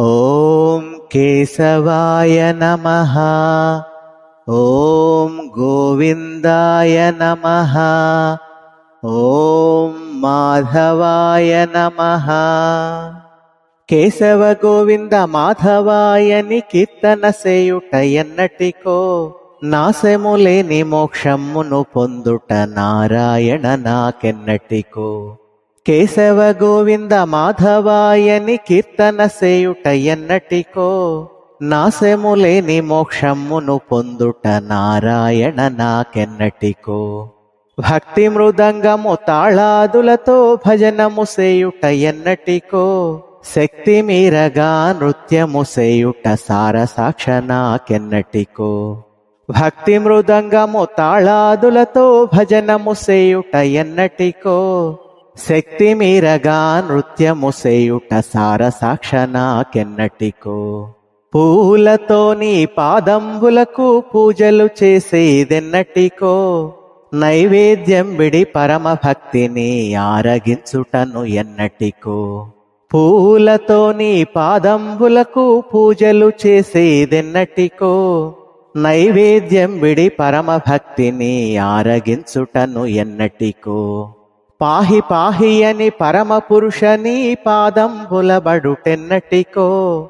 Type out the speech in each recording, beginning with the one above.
ఓం కేశవాయ నమః. ఓం గోవిందాయ నమః. ఓం మాధవాయ నమః. కేశవ గోవింద మాధవాయని కీర్తన సేయుట ఎన్నటికో, నాశములేని మోక్షమును పొందుట నారాయణ నాకెన్నటికో. కేశవ గోవింద మాధవాయని కీర్తన సేయుట ఎన్నటికో, నాశములేని మోక్షమును పొందుట నారాయణ నాకెన్నటికో. భక్తి మృదంగము తాళాదులతో భజనము సేయుట ఎన్నటికో, శక్తి మీరగా నృత్యము సేయుట సారసాక్ష నాకెన్నటికో. భక్తి మృదంగము తాళాదులతో భజనము సేయుట ఎన్నటికో, శక్తి మీరగా నృత్యము సేయుట సారసాక్ష నాకెన్నటికో. పూలతో నీ పాదంబులకు పూజలు చేసేదెన్నటికో, నైవేద్యం విడి పరమ భక్తిని ఆరగించుటను ఎన్నటికో. పూలతో నీ పాదంబులకు పూజలు చేసేదెన్నటికో, నైవేద్యం విడి పరమ భక్తిని ఆరగించుటను ఎన్నటికో. పాహి పాహి అని పరమ పురుషని పాదంబులబడుటెన్నటికో,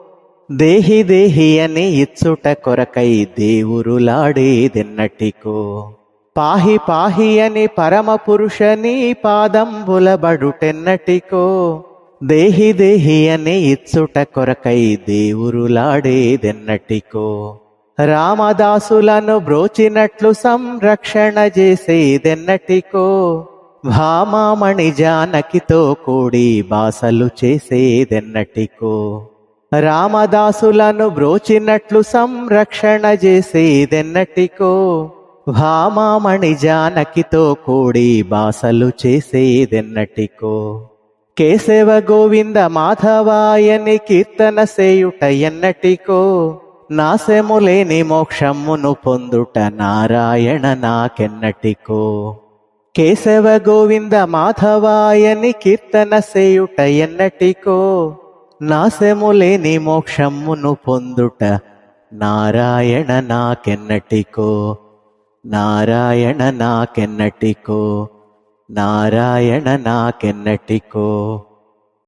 దేహి దేహి అని ఇచ్చుట కొరకై దేవురులాడేదెన్నటికో. పాహి పాహి అని పరమ పురుషని పాదంబులబడుటెన్నటికో, దేహి దేహి అని ఇచ్చుట కొరకై దేవురులాడేదెన్నటికో. రామదాసులను బ్రోచినట్లు సంరక్షణ చేసేదెన్నటికో, భామామణి జానకితో కూడి బాసలు చేసేదెన్నటికో. రామదాసులను బ్రోచినట్లు సంరక్షణ చేసేదెన్నటికో, భామామణి జానకితో కూడి బాసలు చేసేదెన్నటికో. కేశవ గోవింద మాధవాయని కీర్తన సేయుట ఎన్నటికో, నాశములేని మోక్షమును పొందుట నారాయణ నాకెన్నటికో. కేశవ గోవింద మాధవాయని కీర్తన సేయుట ఎన్నటికో, నాశములేని మోక్షమును పొందుట నారాయణ నాకెన్నటికో. నారాయణ నాకెన్నటికో. నారాయణ నాకెన్నటికో.